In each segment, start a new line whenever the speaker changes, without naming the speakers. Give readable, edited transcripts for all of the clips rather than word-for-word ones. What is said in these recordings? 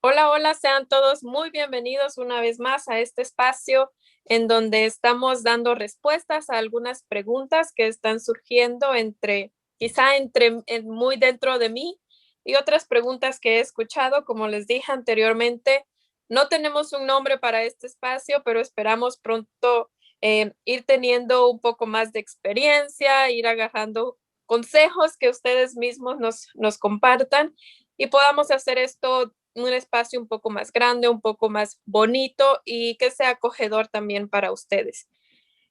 Hola, hola, sean todos muy bienvenidos una vez más a este espacio en donde estamos dando respuestas a algunas preguntas que están surgiendo muy dentro de mí y otras preguntas que he escuchado. Como les dije anteriormente, no tenemos un nombre para este espacio, pero esperamos pronto ir teniendo un poco más de experiencia, ir agarrando consejos que ustedes mismos nos compartan y podamos hacer esto un espacio un poco más grande, un poco más bonito y que sea acogedor también para ustedes.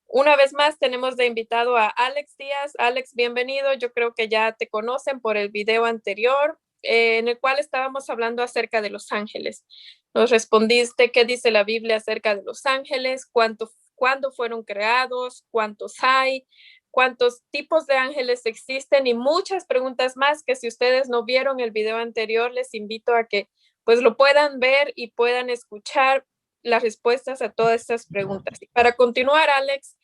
Una vez más tenemos de invitado a Alex Díaz. Alex, bienvenido. Yo creo que ya te conocen por el video anterior en el cual estábamos hablando acerca de los ángeles. Nos respondiste qué dice la Biblia acerca de los ángeles, cuándo fueron creados, cuántos hay, cuántos tipos de ángeles existen y muchas preguntas más que si ustedes no vieron el video anterior, les invito a que pues lo puedan ver y puedan escuchar las respuestas a todas estas preguntas. Y para continuar, Alex,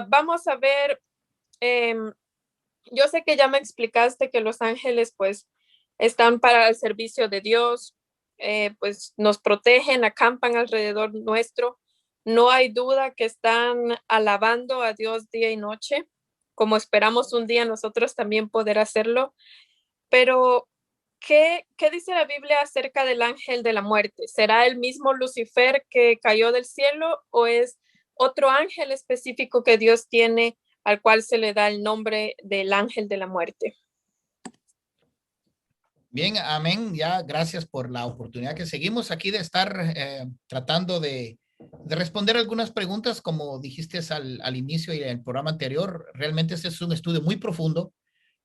vamos a ver, eh, yo sé que ya me explicaste que los ángeles pues están para el servicio de Dios, pues nos protegen, acampan alrededor nuestro. No hay duda que están alabando a Dios día y noche, como esperamos un día nosotros también poder hacerlo. Pero, ¿qué dice la Biblia acerca del ángel de la muerte? ¿Será el mismo Lucifer que cayó del cielo o es otro ángel específico que Dios tiene al cual se le da el nombre del ángel de la muerte?
Bien, amén. Ya, gracias por la oportunidad que seguimos aquí de estar tratando de responder algunas preguntas, como dijiste al inicio y en el programa anterior. Realmente este es un estudio muy profundo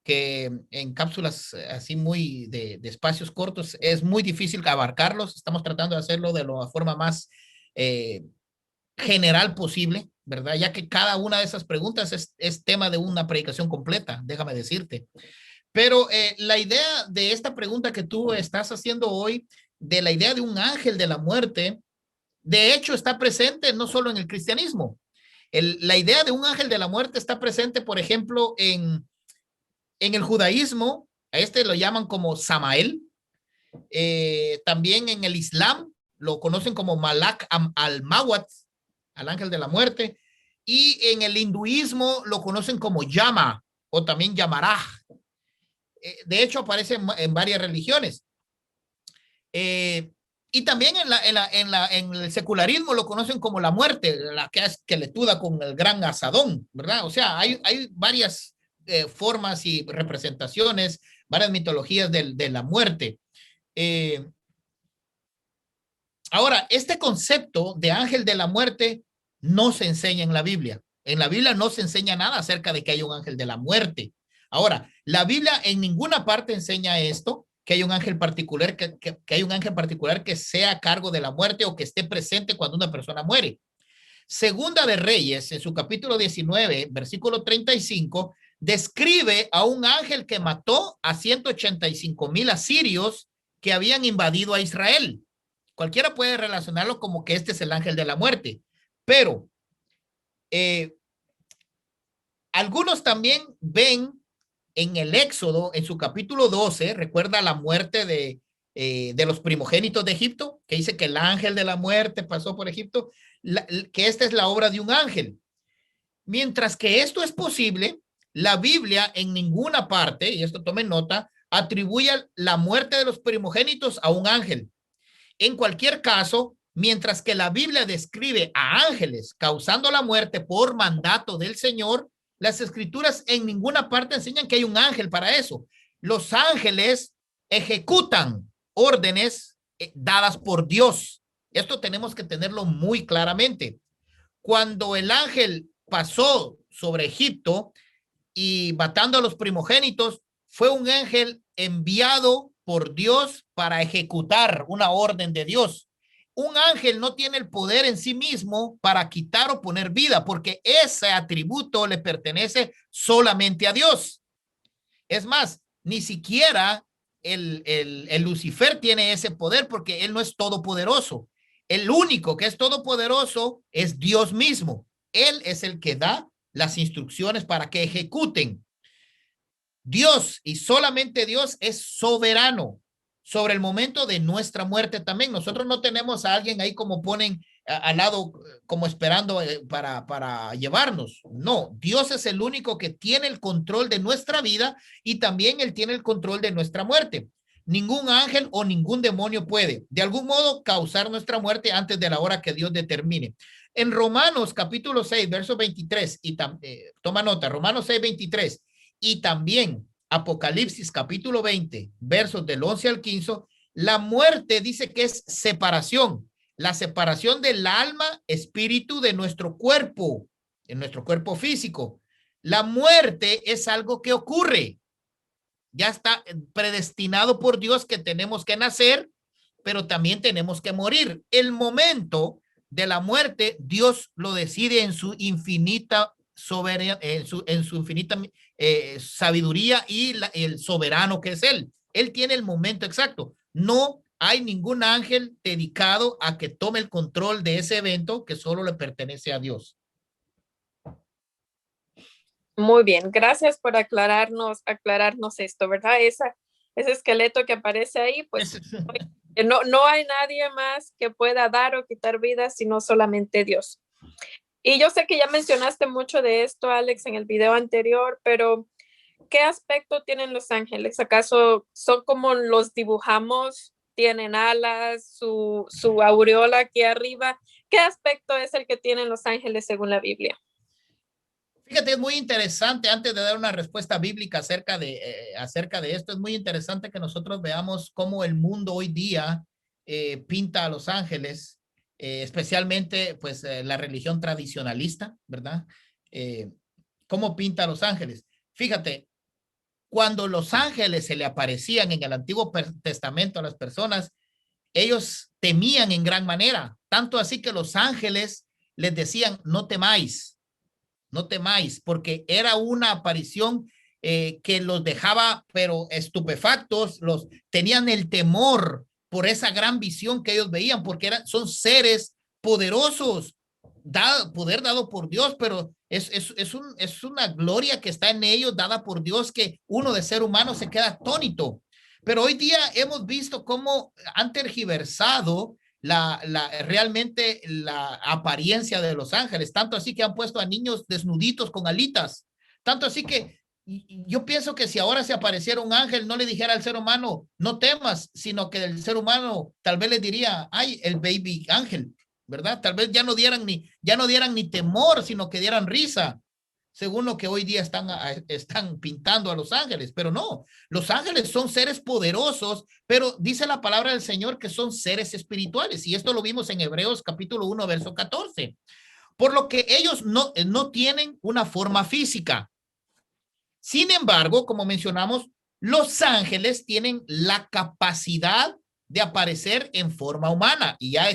que en cápsulas así muy de espacios cortos es muy difícil abarcarlos. Estamos tratando de hacerlo de la forma más eh, general posible, ¿verdad? Ya que cada una de esas preguntas es tema de una predicación completa, déjame decirte. Pero la idea de esta pregunta que tú estás haciendo hoy, de la idea de un ángel de la muerte, de hecho está presente no solo en el cristianismo. La idea de un ángel de la muerte está presente, por ejemplo, en el judaísmo. A este lo llaman como Samael. También en el Islam lo conocen como Malak al-Mawat, al ángel de la muerte. Y en el hinduismo lo conocen como Yama o también Yamaraj. De hecho, aparece en varias religiones. Eh, y también en el secularismo lo conocen como la muerte, la que es que le tuda con el gran asadón, ¿verdad? O sea, hay varias formas y representaciones, varias mitologías de la muerte. Eh, Ahora, este concepto de ángel de la muerte no se enseña en la Biblia. En la Biblia no se enseña nada acerca de que hay un ángel de la muerte. Ahora, la Biblia en ninguna parte enseña esto, que hay un ángel particular, que hay un ángel particular que sea a cargo de la muerte o que esté presente cuando una persona muere. Segunda de Reyes, en su capítulo 19, versículo 35, describe a un ángel que mató a 185,000 asirios que habían invadido a Israel. Cualquiera puede relacionarlo como que este es el ángel de la muerte, pero eh, algunos también ven en el Éxodo, en su capítulo 12, recuerda la muerte de los primogénitos de Egipto, que dice que el ángel de la muerte pasó por Egipto, que esta es la obra de un ángel. Mientras que esto es posible, la Biblia en ninguna parte, y esto tomen nota, atribuye la muerte de los primogénitos a un ángel. En cualquier caso, mientras que la Biblia describe a ángeles causando la muerte por mandato del Señor, las escrituras en ninguna parte enseñan que hay un ángel para eso. Los ángeles ejecutan órdenes dadas por Dios. Esto tenemos que tenerlo muy claramente. Cuando el ángel pasó sobre Egipto y matando a los primogénitos, fue un ángel enviado por Dios para ejecutar una orden de Dios. Un ángel no tiene el poder en sí mismo para quitar o poner vida, porque ese atributo le pertenece solamente a Dios. Es más, ni siquiera el Lucifer tiene ese poder porque él no es todopoderoso. El único que es todopoderoso es Dios mismo. Él es el que da las instrucciones para que ejecuten. Dios y solamente Dios es soberano. sobre el momento de nuestra muerte también. Nosotros no tenemos a alguien ahí como ponen al lado, como esperando para llevarnos. No, Dios es el único que tiene el control de nuestra vida y también Él tiene el control de nuestra muerte. Ningún ángel o ningún demonio puede, de algún modo, causar nuestra muerte antes de la hora que Dios determine. En Romanos capítulo 6, verso 23, toma nota, Romanos 6, 23, y también Apocalipsis capítulo 20, versos del 11 al 15, la muerte dice que es separación, la separación del alma, espíritu de nuestro cuerpo, en nuestro cuerpo físico. La muerte es algo que ocurre. Ya está predestinado por Dios que tenemos que nacer, pero también tenemos que morir. El momento de la muerte, Dios lo decide en su infinita soberanía, en su infinita sabiduría y el soberano que es Él. Él tiene el momento exacto. No hay ningún ángel dedicado a que tome el control de ese evento que solo le pertenece a Dios.
Muy bien, gracias por aclararnos esto, ¿verdad? Ese esqueleto que aparece ahí, pues no hay nadie más que pueda dar o quitar vida, sino solamente Dios. Y yo sé que ya mencionaste mucho de esto, Alex, en el video anterior, pero ¿qué aspecto tienen los ángeles? ¿Acaso son como los dibujamos? ¿Tienen alas, su aureola aquí arriba? ¿Qué aspecto es el que tienen los ángeles según la Biblia?
Fíjate, es muy interesante, antes de dar una respuesta bíblica acerca de esto, es muy interesante que nosotros veamos cómo el mundo hoy día pinta a los ángeles, especialmente pues la religión tradicionalista, ¿verdad? ¿Cómo pinta a los ángeles? Fíjate, cuando los ángeles se le aparecían en el Antiguo Testamento a las personas, ellos temían en gran manera, tanto así que los ángeles les decían, no temáis, no temáis, porque era una aparición que los dejaba, pero estupefactos, los tenían el temor por esa gran visión que ellos veían, porque son seres poderosos, poder dado por Dios, pero es una gloria que está en ellos, dada por Dios, que uno de ser humano se queda atónito. Pero hoy día hemos visto cómo han tergiversado realmente la apariencia de los ángeles, tanto así que han puesto a niños desnuditos con alitas, tanto así que yo pienso que si ahora se apareciera un ángel, no le dijera al ser humano, no temas, sino que el ser humano tal vez le diría, ay, el baby ángel, ¿verdad? Tal vez ya no dieran ni temor, sino que dieran risa, según lo que hoy día están pintando a los ángeles, pero no, los ángeles son seres poderosos, pero dice la palabra del Señor que son seres espirituales, y esto lo vimos en Hebreos capítulo 1, verso 14, por lo que ellos no tienen una forma física. Sin embargo, como mencionamos, los ángeles tienen la capacidad de aparecer en forma humana, y ya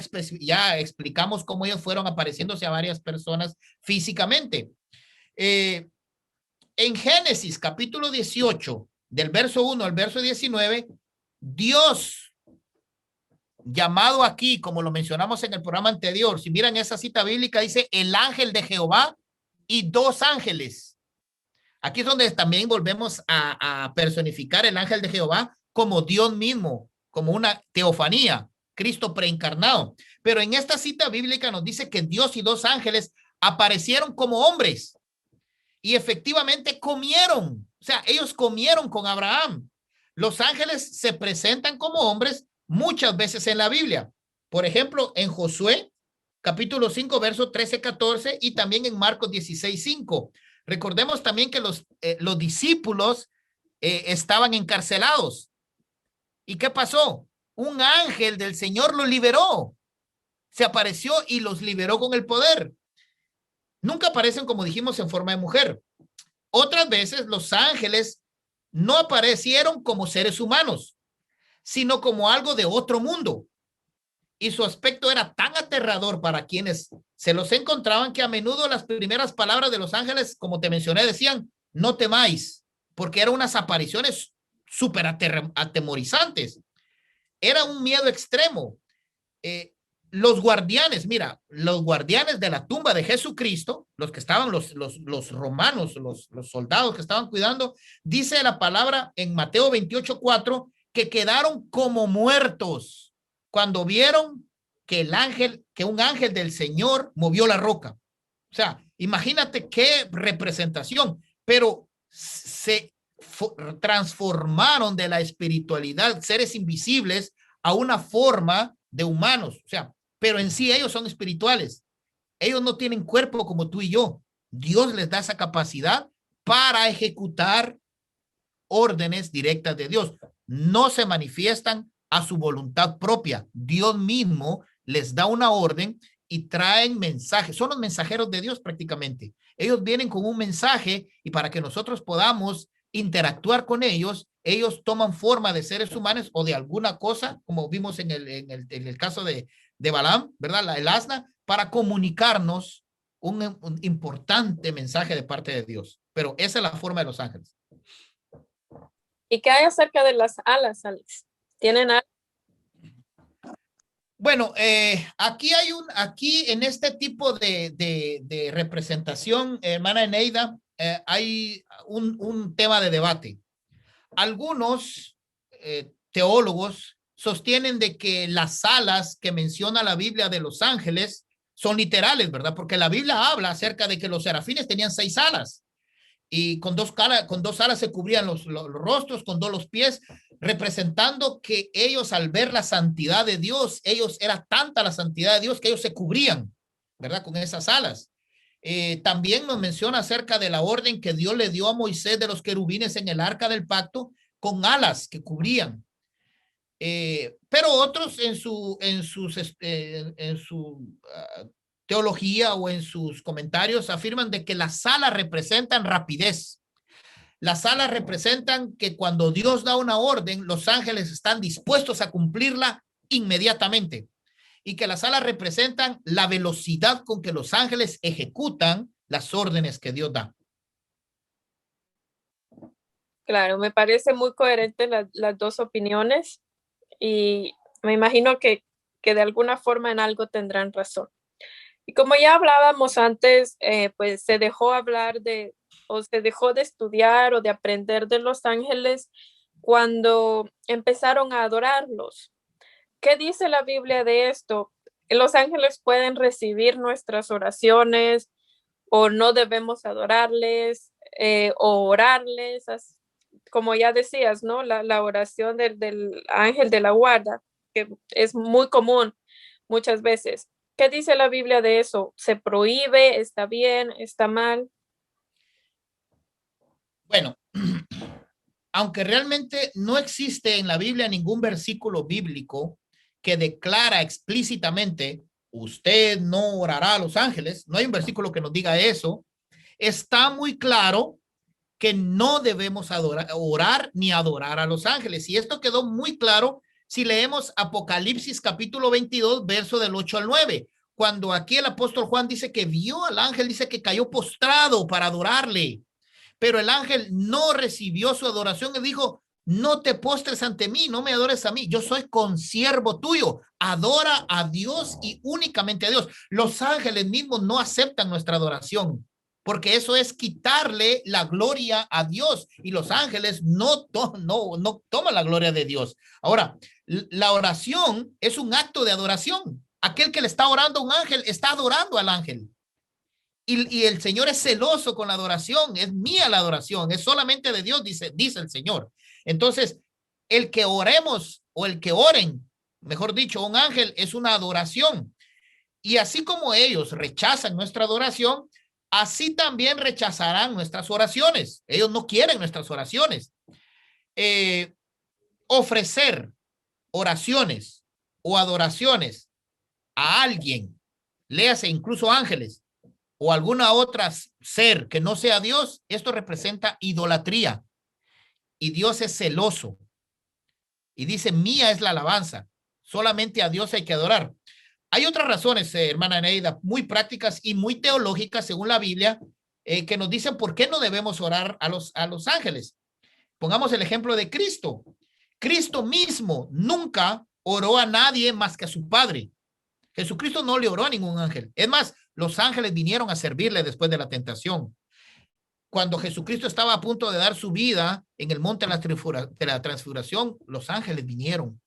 explicamos cómo ellos fueron apareciéndose a varias personas físicamente. En Génesis capítulo 18, del verso 1 al verso 19, Dios, llamado aquí, como lo mencionamos en el programa anterior, si miran esa cita bíblica, dice el ángel de Jehová y dos ángeles. Aquí es donde también volvemos a personificar el ángel de Jehová como Dios mismo, como una teofanía, Cristo preencarnado. Pero en esta cita bíblica nos dice que Dios y dos ángeles aparecieron como hombres y efectivamente comieron. O sea, ellos comieron con Abraham. Los ángeles se presentan como hombres muchas veces en la Biblia. Por ejemplo, en Josué, capítulo 5, verso 13, 14, y también en Marcos 16, 5. Recordemos también que los discípulos estaban encarcelados. ¿Y qué pasó? Un ángel del Señor los liberó. Se apareció y los liberó con el poder. Nunca aparecen, como dijimos, en forma de mujer. Otras veces los ángeles no aparecieron como seres humanos, sino como algo de otro mundo. Y su aspecto era tan aterrador para quienes se los encontraban que a menudo las primeras palabras de los ángeles, como te mencioné, decían, no temáis, porque eran unas apariciones súper atemorizantes. Era un miedo extremo. Los guardianes, mira, los guardianes de la tumba de Jesucristo, los que estaban, los romanos, los soldados que estaban cuidando, dice la palabra en Mateo 28:4, que quedaron como muertos cuando vieron que un ángel del Señor movió la roca. O sea, imagínate qué representación, pero se transformaron de la espiritualidad, seres invisibles, a una forma de humanos. O sea, pero en sí ellos son espirituales. Ellos no tienen cuerpo como tú y yo. Dios les da esa capacidad para ejecutar órdenes directas de Dios. No se manifiestan a su voluntad propia. Dios mismo les da una orden y traen mensajes. Son los mensajeros de Dios prácticamente. Ellos vienen con un mensaje y para que nosotros podamos interactuar con ellos, ellos toman forma de seres humanos o de alguna cosa, como vimos en el caso de Balaam, ¿verdad? El asna, para comunicarnos un importante mensaje de parte de Dios. Pero esa es la forma de los ángeles.
¿Y qué hay acerca de las alas, Alex? ¿Tienen alas?
Bueno, aquí en este tipo de representación, hermana Eneida, hay un tema de debate. Algunos teólogos sostienen de que las alas que menciona la Biblia de los ángeles son literales, ¿verdad? Porque la Biblia habla acerca de que los serafines tenían 6 alas y con dos alas se cubrían los rostros, con 2 los pies, representando que ellos al ver la santidad de Dios, era tanta la santidad de Dios que ellos se cubrían, ¿verdad? Con esas alas. También nos menciona acerca de la orden que Dios le dio a Moisés de los querubines en el arca del pacto con alas que cubrían. Pero otros en su teología o en sus comentarios afirman de que las alas representan rapidez. Las alas representan que cuando Dios da una orden, los ángeles están dispuestos a cumplirla inmediatamente. Y que las alas representan la velocidad con que los ángeles ejecutan las órdenes que Dios da.
Claro, me parece muy coherente las dos opiniones y me imagino que de alguna forma en algo tendrán razón. Y como ya hablábamos antes, pues se dejó hablar o se dejó de estudiar o de aprender de los ángeles cuando empezaron a adorarlos. ¿Qué dice la Biblia de esto? ¿Los ángeles pueden recibir nuestras oraciones o no debemos adorarles o orarles? Como ya decías, ¿no? La oración del ángel de la guarda, que es muy común muchas veces. ¿Qué dice la Biblia de eso? ¿Se prohíbe? ¿Está bien? ¿Está mal?
Bueno, aunque realmente no existe en la Biblia ningún versículo bíblico que declara explícitamente, usted no orará a los ángeles, no hay un versículo que nos diga eso, está muy claro que no debemos orar ni adorar a los ángeles. Y esto quedó muy claro si leemos Apocalipsis capítulo 22, verso del 8 al 9. Cuando aquí el apóstol Juan dice que vio al ángel, dice que cayó postrado para adorarle. Pero el ángel no recibió su adoración y dijo, no te postres ante mí, no me adores a mí, yo soy consiervo tuyo, adora a Dios y únicamente a Dios. Los ángeles mismos no aceptan nuestra adoración, porque eso es quitarle la gloria a Dios y los ángeles no toman la gloria de Dios. Ahora, la oración es un acto de adoración. Aquel que le está orando a un ángel está adorando al ángel. Y el Señor es celoso con la adoración, es mía la adoración, es solamente de Dios, dice el Señor. Entonces, el que oremos o el que oren, mejor dicho, un ángel es una adoración. Y así como ellos rechazan nuestra adoración, así también rechazarán nuestras oraciones. Ellos no quieren nuestras oraciones. Ofrecer oraciones o adoraciones a alguien, léase incluso ángeles, o alguna otra ser que no sea Dios, esto representa idolatría. Y Dios es celoso. Y dice, mía es la alabanza. Solamente a Dios hay que adorar. Hay otras razones, hermana Neida, muy prácticas y muy teológicas, según la Biblia, que nos dicen por qué no debemos orar a los ángeles. Pongamos el ejemplo de Cristo. Cristo mismo nunca oró a nadie más que a su Padre. Jesucristo no le oró a ningún ángel. Es más, los ángeles vinieron a servirle después de la tentación. cuando Jesucristo estaba a punto de dar su vida en el monte de la transfiguración, los ángeles vinieron,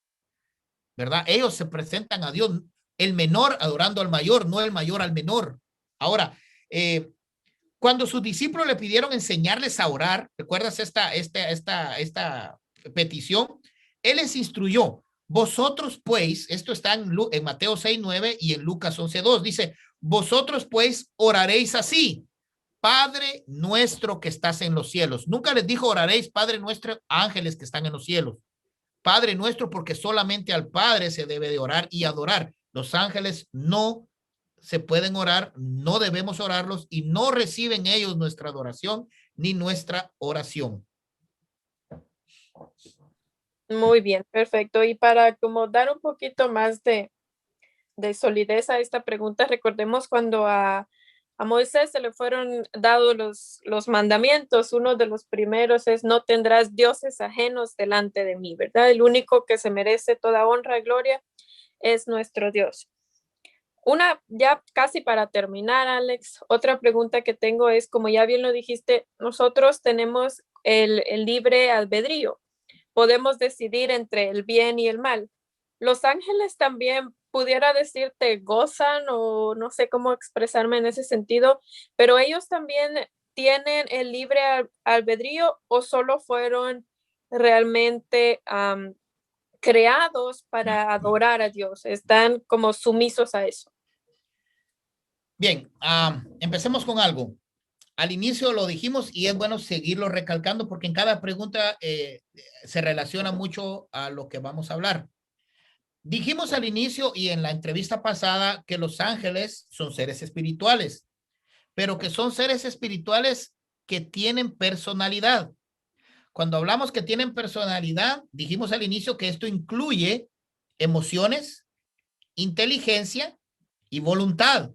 ¿verdad? Ellos se presentan a Dios, el menor adorando al mayor, no el mayor al menor. Ahora, cuando sus discípulos le pidieron enseñarles a orar, ¿recuerdas esta petición? Él les instruyó, vosotros pues, esto está en Mateo 6:9 y en Lucas 11:2, dice, vosotros pues oraréis así, Padre nuestro que estás en los cielos. Nunca les dijo oraréis, Padre nuestro, ángeles que están en los cielos. Padre nuestro, porque solamente al Padre se debe de orar y adorar. Los ángeles no se pueden orar, no debemos orarlos y no reciben ellos nuestra adoración ni nuestra oración.
Muy bien, perfecto. Y para como dar un poquito más de solidez a esta pregunta, recordemos cuando a Moisés se le fueron dados los mandamientos. Uno de los primeros es no tendrás dioses ajenos delante de mí, ¿verdad? El único que se merece toda honra y gloria es nuestro Dios. Una, ya casi para terminar, Alex, otra pregunta que tengo es, como ya bien lo dijiste, nosotros tenemos el libre albedrío. Podemos decidir entre el bien y el mal. Los ángeles también pudiera decirte gozan o no sé cómo expresarme en ese sentido, pero ellos también tienen el libre albedrío o solo fueron realmente creados para adorar a Dios, están como sumisos a eso.
Bien, empecemos con algo. Al inicio lo dijimos y es bueno seguirlo recalcando porque en cada pregunta se relaciona mucho a lo que vamos a hablar. Dijimos al inicio y en la entrevista pasada que los ángeles son seres espirituales, pero que son seres espirituales que tienen personalidad. Cuando hablamos que tienen personalidad, dijimos al inicio que esto incluye emociones, inteligencia y voluntad.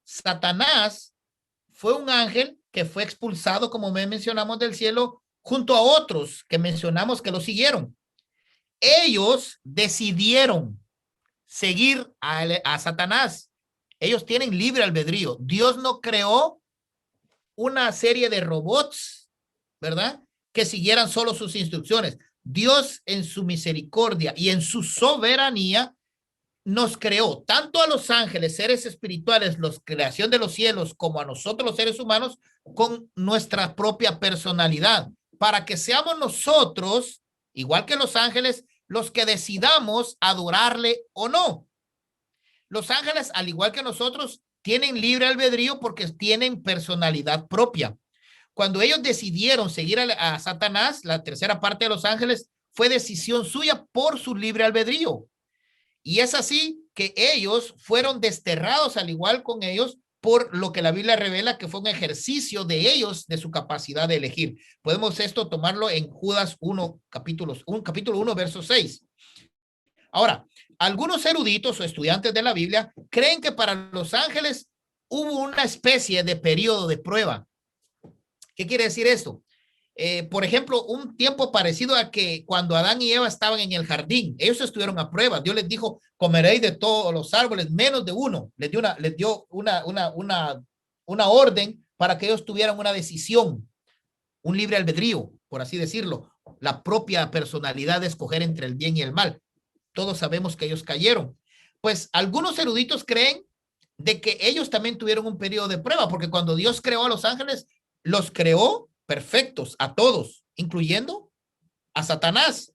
Satanás fue un ángel que fue expulsado, como mencionamos, del cielo junto a otros que mencionamos que lo siguieron. Ellos decidieron seguir a Satanás. Ellos tienen libre albedrío. Dios no creó una serie de robots, ¿verdad? Que siguieran solo sus instrucciones. Dios en su misericordia y en su soberanía nos creó tanto a los ángeles, seres espirituales, la creación de los cielos, como a nosotros los seres humanos, con nuestra propia personalidad, para que seamos nosotros, igual que los ángeles, los que decidamos adorarle o no. Los ángeles, al igual que nosotros, tienen libre albedrío porque tienen personalidad propia. Cuando ellos decidieron seguir a Satanás, la tercera parte de los ángeles, fue decisión suya por su libre albedrío. Y es así que ellos fueron desterrados al igual con ellos por lo que la Biblia revela que fue un ejercicio de ellos, de su capacidad de elegir. Podemos esto tomarlo en Judas 1, capítulo 1, verso 6. Ahora, algunos eruditos o estudiantes de la Biblia creen que para los ángeles hubo una especie de periodo de prueba. ¿Qué quiere decir esto? Por ejemplo, un tiempo parecido a que cuando Adán y Eva estaban en el jardín, ellos estuvieron a prueba. Dios les dijo, comeréis de todos los árboles, menos de uno. Les dio una orden para que ellos tuvieran una decisión, un libre albedrío, por así decirlo, la propia personalidad de escoger entre el bien y el mal. Todos sabemos que ellos cayeron. Pues algunos eruditos creen de que ellos también tuvieron un periodo de prueba, porque cuando Dios creó a los ángeles, los creó perfectos a todos, incluyendo a Satanás.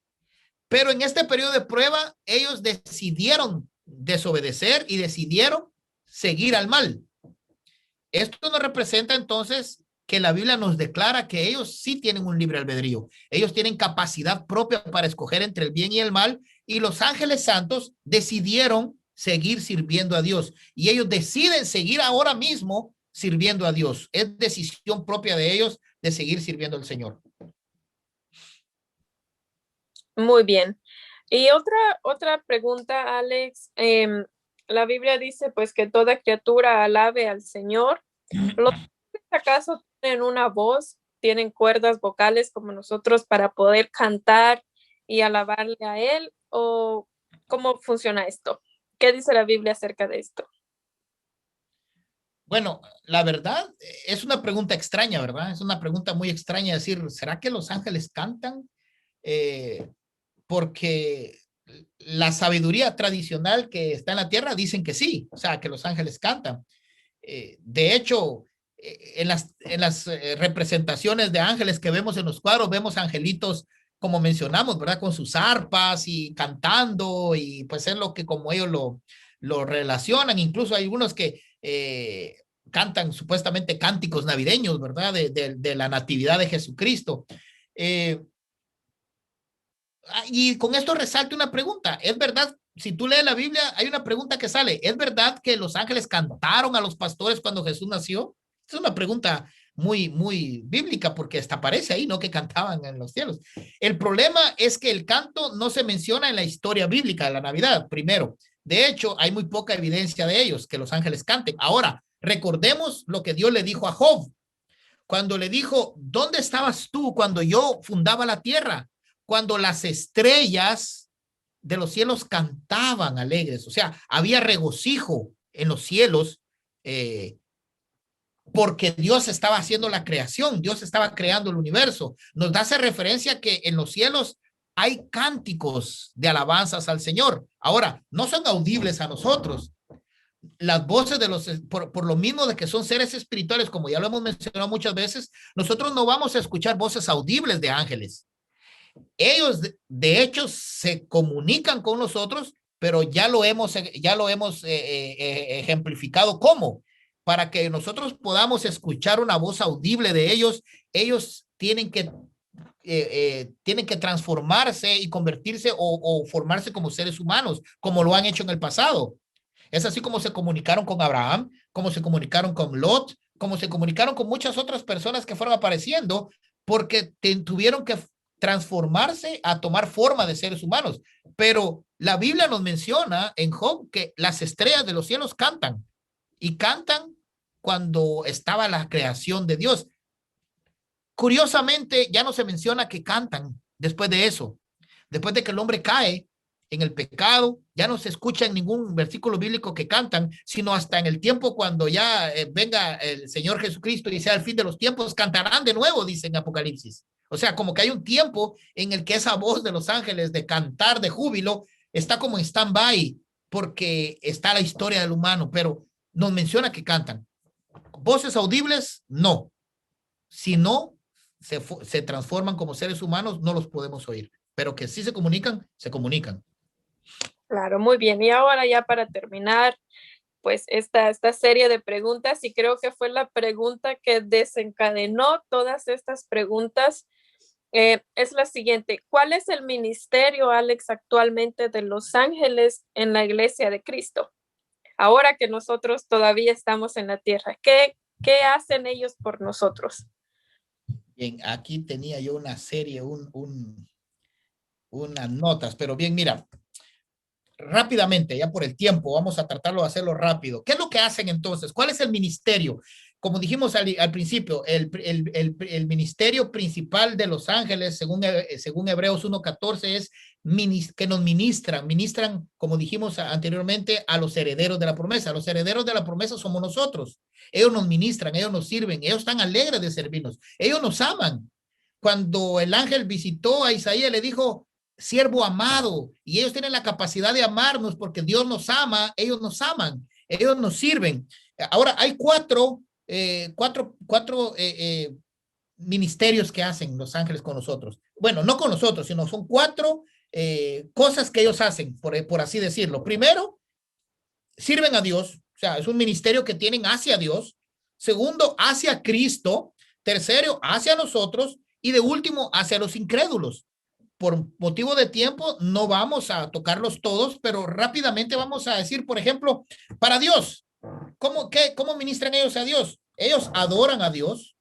Pero en este periodo de prueba, ellos decidieron desobedecer y decidieron seguir al mal. Esto nos representa entonces que la Biblia nos declara que ellos sí tienen un libre albedrío. Ellos tienen capacidad propia para escoger entre el bien y el mal, y los ángeles santos decidieron seguir sirviendo a Dios. Y ellos deciden seguir ahora mismo sirviendo a Dios. Es decisión propia de ellos de seguir sirviendo al Señor.
Muy bien. Y otra pregunta, Alex. La Biblia dice pues que toda criatura alabe al Señor. ¿Los ángeles acaso tienen una voz, tienen cuerdas vocales como nosotros para poder cantar y alabarle a Él? ¿O cómo funciona esto? ¿Qué dice la Biblia acerca de esto?
Bueno, la verdad es una pregunta extraña, ¿verdad? Es una pregunta muy extraña decir, ¿será que los ángeles cantan? Eh, Porque la sabiduría tradicional que está en la tierra dicen que sí, o sea, que los ángeles cantan. De hecho, en las representaciones de ángeles que vemos en los cuadros, vemos angelitos, como mencionamos, ¿verdad? Con sus arpas y cantando, y pues es lo que como ellos lo relacionan. Incluso hay algunos que cantan supuestamente cánticos navideños, ¿verdad? De la natividad de Jesucristo. Eh, y con esto resalto una pregunta. ¿Es verdad? Si tú lees la Biblia, hay una pregunta que sale. ¿Es verdad que los ángeles cantaron a los pastores cuando Jesús nació? Es una pregunta muy bíblica porque hasta aparece ahí, ¿no? Que cantaban en los cielos. El problema es que el canto no se menciona en la historia bíblica de la Navidad, primero. De hecho, hay muy poca evidencia de ellos, que los ángeles canten. Ahora, recordemos lo que Dios le dijo a Job cuando le dijo, ¿dónde estabas tú cuando yo fundaba la tierra? Cuando las estrellas de los cielos cantaban alegres, o sea, había regocijo en los cielos eh, porque Dios estaba haciendo la creación, Dios estaba creando el universo. Nos da esa referencia que en los cielos hay cánticos de alabanzas al Señor. Ahora, no son audibles a nosotros, las voces de los, por lo mismo de que son seres espirituales, como ya lo hemos mencionado muchas veces, nosotros no vamos a escuchar voces audibles de ángeles. Ellos, de hecho, se comunican con nosotros, pero ya lo hemos ejemplificado cómo. Para que nosotros podamos escuchar una voz audible de ellos, ellos tienen que transformarse y convertirse o formarse como seres humanos, como lo han hecho en el pasado. Es así como se comunicaron con Abraham, como se comunicaron con Lot, como se comunicaron con muchas otras personas que fueron apareciendo, porque tuvieron que transformarse a tomar forma de seres humanos. Pero la Biblia nos menciona en Job que las estrellas de los cielos cantan y cantan cuando estaba la creación de Dios. Curiosamente, ya no se menciona que cantan después de eso. Después de que el hombre cae en el pecado, ya no se escucha en ningún versículo bíblico que cantan, sino hasta en el tiempo cuando ya venga el Señor Jesucristo y sea el fin de los tiempos, cantarán de nuevo, dice en Apocalipsis. O sea, como que hay un tiempo en el que esa voz de los ángeles de cantar de júbilo está como en stand-by porque está la historia del humano, pero nos menciona que cantan. Voces audibles, no. Si no se transforman como seres humanos, no los podemos oír, pero que sí se comunican, se comunican.
Claro, muy bien. Y ahora ya para terminar, pues esta serie de preguntas, y creo que fue la pregunta que desencadenó todas estas preguntas, es la siguiente. ¿Cuál es el ministerio, Alex, actualmente de los ángeles en la iglesia de Cristo? Ahora que nosotros todavía estamos en la tierra, ¿qué hacen ellos por nosotros?
Bien, aquí tenía yo una serie, unas notas, pero bien, mira, rápidamente, ya por el tiempo, vamos a tratarlo de hacerlo rápido. ¿Qué es lo que hacen entonces? ¿Cuál es el ministerio? Como dijimos al principio, el ministerio principal de los ángeles, según Hebreos 1:14, es que nos ministran, como dijimos anteriormente, a los herederos de la promesa. Los herederos de la promesa somos nosotros. Ellos nos ministran, ellos nos sirven, ellos están alegres de servirnos, ellos nos aman. Cuando el ángel visitó a Isaías, le dijo, siervo amado, y ellos tienen la capacidad de amarnos porque Dios nos ama, ellos nos aman, ellos nos sirven. Ahora, hay cuatro ministerios que hacen los ángeles con nosotros. Bueno, no con nosotros, sino son cuatro cosas que ellos hacen, por así decirlo. Primero, sirven a Dios, o sea, es un ministerio que tienen hacia Dios. Segundo, hacia Cristo. Tercero, hacia nosotros. Y de último, hacia los incrédulos. Por motivo de tiempo, no vamos a tocarlos todos, pero rápidamente vamos a decir, por ejemplo, para Dios, ¿cómo ministran ellos a Dios? Ellos adoran a Dios,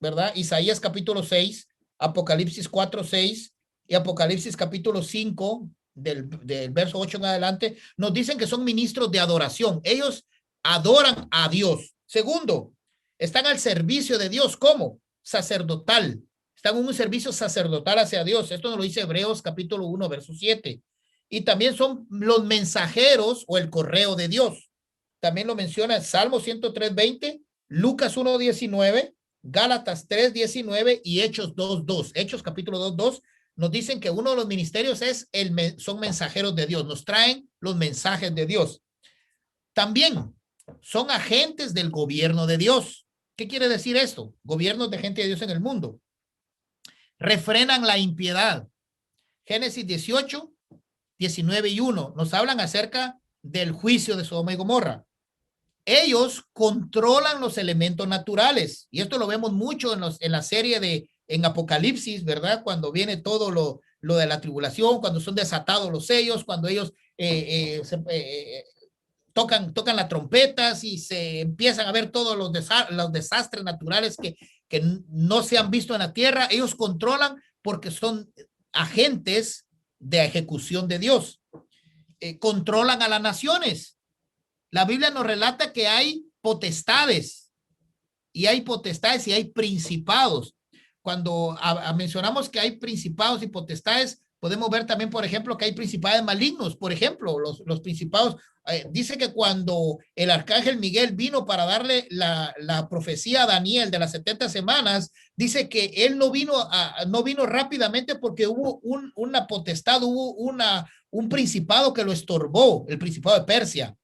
¿verdad? Isaías capítulo 6, Apocalipsis 4:6 y Apocalipsis capítulo 5, del verso 8 en adelante, nos dicen que son ministros de adoración. Ellos adoran a Dios. Segundo, están al servicio de Dios. ¿Cómo? Sacerdotal. Están en un servicio sacerdotal hacia Dios. Esto nos lo dice Hebreos capítulo 1, verso 7. Y también son los mensajeros o el correo de Dios. también lo menciona Salmo 103:20, Lucas 1:19, Gálatas 3:19 y Hechos 2:2. Hechos capítulo 2:2 nos dicen que uno de los ministerios son mensajeros de Dios, nos traen los mensajes de Dios. También son agentes del gobierno de Dios. ¿Qué quiere decir esto? Gobiernos de gente de Dios en el mundo. Refrenan la impiedad. Génesis 18, 19 y 1 nos hablan acerca del juicio de Sodoma y Gomorra. Ellos controlan los elementos naturales, y esto lo vemos mucho en la serie en Apocalipsis, ¿verdad? Cuando viene todo lo de la tribulación, cuando son desatados los sellos, cuando ellos tocan las trompetas y se empiezan a ver todos los desastres naturales que no se han visto en la tierra. Ellos controlan porque son agentes de ejecución de Dios. Controlan a las naciones. La Biblia nos relata que hay potestades y hay principados. Cuando mencionamos que hay principados y potestades, podemos ver también, por ejemplo, que hay principados malignos. Por ejemplo, los principados, dice que cuando el arcángel Miguel vino para darle la profecía a Daniel de las 70 semanas, dice que él no vino rápidamente porque hubo una potestad, hubo un principado que lo estorbó, el principado de Persia.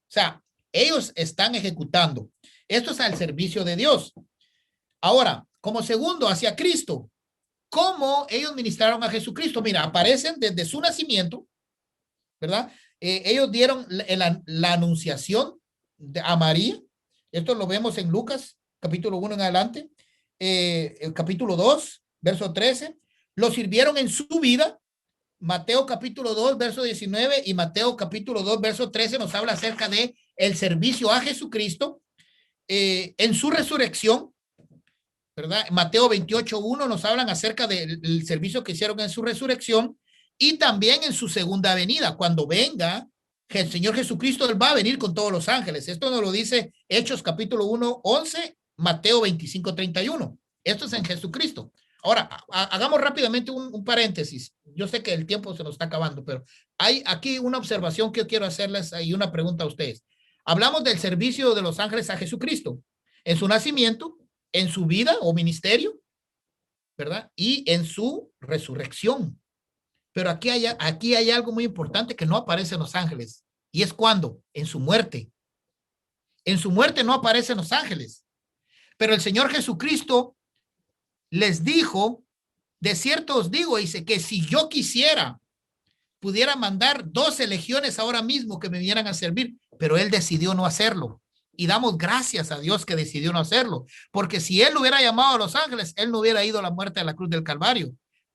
O sea, ellos están ejecutando. Esto es al servicio de Dios. Ahora, como segundo, hacia Cristo. ¿Cómo ellos ministraron a Jesucristo? Mira, aparecen desde su nacimiento, ¿verdad? Ellos dieron la anunciación a María. Esto lo vemos en Lucas, capítulo 1 en adelante. El capítulo 2, verso 13. Lo sirvieron en su vida. Mateo capítulo 2, verso 19 y Mateo capítulo 2, verso 13 nos habla acerca de el servicio a Jesucristo en su resurrección, ¿verdad? Mateo 28:1 nos hablan acerca del servicio que hicieron en su resurrección y también en su segunda venida. Cuando venga el Señor Jesucristo, Él va a venir con todos los ángeles. Esto nos lo dice Hechos capítulo 1:11, Mateo 25:31. Esto es en Jesucristo. Ahora, hagamos rápidamente un paréntesis. Yo sé que el tiempo se nos está acabando, pero hay aquí una observación que yo quiero hacerles y una pregunta a ustedes. Hablamos del servicio de los ángeles a Jesucristo en su nacimiento, en su vida o ministerio, ¿verdad? Y en su resurrección. Pero aquí hay algo muy importante que no aparece en los ángeles. ¿Y es cuando? En su muerte. En su muerte no aparecen los ángeles. Pero el Señor Jesucristo les dijo, de cierto os digo, dice que si yo quisiera, pudiera mandar 12 legiones ahora mismo que me vinieran a servir, pero Él decidió no hacerlo. Y damos gracias a Dios que decidió no hacerlo, porque si Él hubiera llamado a los ángeles, Él no hubiera ido a la muerte de la cruz del Calvario.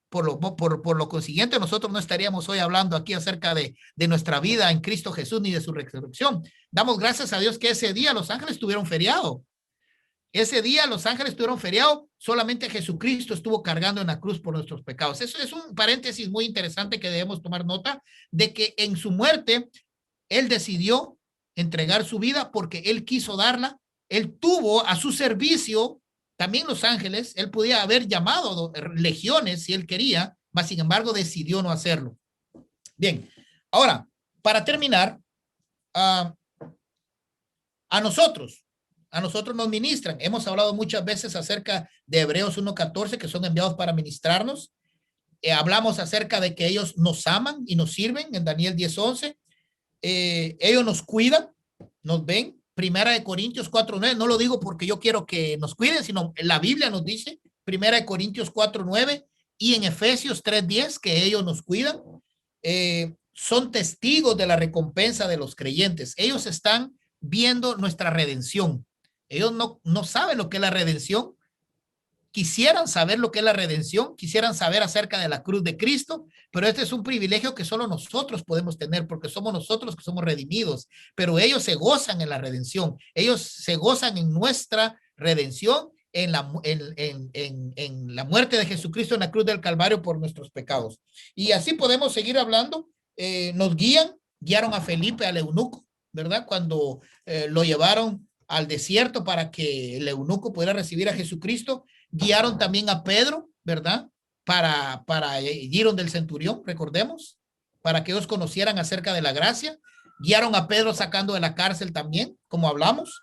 Por lo consiguiente, nosotros no estaríamos hoy hablando aquí acerca de nuestra vida en Cristo Jesús ni de su resurrección. Damos gracias a Dios que ese día los ángeles tuvieron feriado. Ese día los ángeles tuvieron feriado, solamente Jesucristo estuvo cargando en la cruz por nuestros pecados. Eso es un paréntesis muy interesante que debemos tomar nota de que en su muerte Él decidió entregar su vida porque Él quiso darla. Él tuvo a su servicio también los ángeles. Él podía haber llamado legiones si Él quería, mas sin embargo decidió no hacerlo. Bien, ahora, para terminar, a nosotros nos ministran. Hemos hablado muchas veces acerca de Hebreos 1:14, que son enviados para ministrarnos. Hablamos acerca de que ellos nos aman y nos sirven en Daniel 10:11. Ellos nos cuidan, nos ven. Primera de Corintios 4:9, no lo digo porque yo quiero que nos cuiden, sino la Biblia nos dice, Primera de Corintios 4:9 y en Efesios 3:10, que ellos nos cuidan. Son testigos de la recompensa de los creyentes. Ellos están viendo nuestra redención. Ellos no saben lo que es la redención. Quisieran saber lo que es la redención, quisieran saber acerca de la cruz de Cristo, pero este es un privilegio que solo nosotros podemos tener porque somos nosotros que somos redimidos, pero ellos se gozan en la redención, ellos se gozan en nuestra redención, en la muerte de Jesucristo en la cruz del Calvario por nuestros pecados. Y así podemos seguir hablando. Nos guiaron a Felipe, al eunuco, ¿verdad? Cuando lo llevaron al desierto para que el eunuco pudiera recibir a Jesucristo. Guiaron también a Pedro, ¿verdad? Para Girón del centurión, recordemos, para que ellos conocieran acerca de la gracia. guiaron a Pedro sacando de la cárcel también, como hablamos.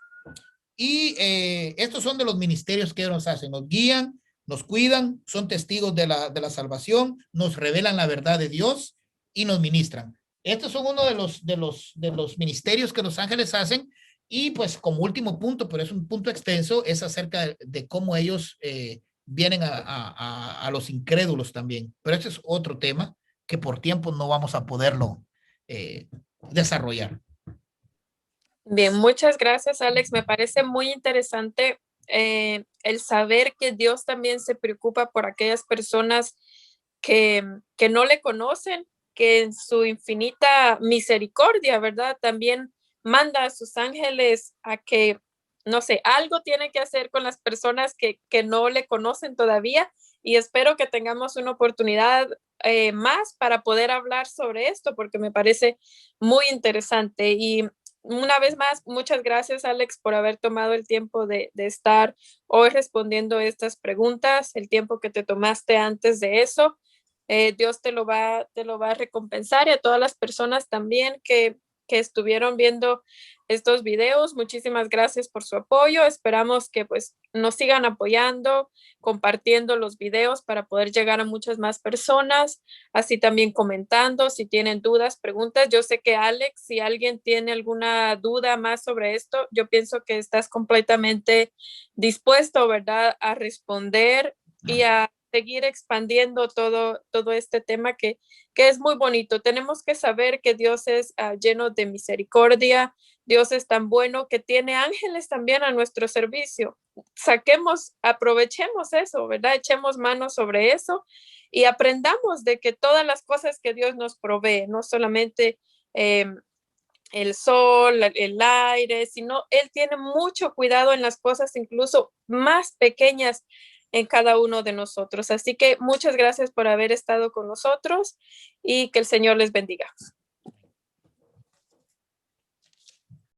Y estos son de los ministerios que ellos hacen, nos guían, nos cuidan, son testigos de la salvación, nos revelan la verdad de Dios y nos ministran. Estos son uno de los ministerios que los ángeles hacen. Y pues como último punto, pero es un punto extenso, es acerca de cómo ellos vienen a los incrédulos también. Pero este es otro tema que por tiempo no vamos a poderlo desarrollar.
Bien, muchas gracias, Alex. Me parece muy interesante el saber que Dios también se preocupa por aquellas personas que no le conocen, que en su infinita misericordia, ¿verdad? También manda a sus ángeles a que, no sé, algo tiene que hacer con las personas que no le conocen todavía, y espero que tengamos una oportunidad más para poder hablar sobre esto, porque me parece muy interesante. Y una vez más, muchas gracias, Alex, por haber tomado el tiempo de estar hoy respondiendo estas preguntas, el tiempo que te tomaste antes de eso. Dios te lo va a recompensar, y a todas las personas también que estuvieron viendo estos videos, muchísimas gracias por su apoyo. Esperamos que pues nos sigan apoyando, compartiendo los videos para poder llegar a muchas más personas, así también comentando si tienen dudas, preguntas. Yo sé que Alex, si alguien tiene alguna duda más sobre esto, yo pienso que estás completamente dispuesto, ¿verdad?, a responder y a seguir expandiendo todo este tema que es muy bonito. Tenemos que saber que Dios es lleno de misericordia. Dios es tan bueno que tiene ángeles también a nuestro servicio. Saquemos, aprovechemos eso, ¿verdad? Echemos manos sobre eso y aprendamos de que todas las cosas que Dios nos provee, no solamente el sol, el aire, sino Él tiene mucho cuidado en las cosas incluso más pequeñas en cada uno de nosotros. Así que muchas gracias por haber estado con nosotros y que el Señor les bendiga.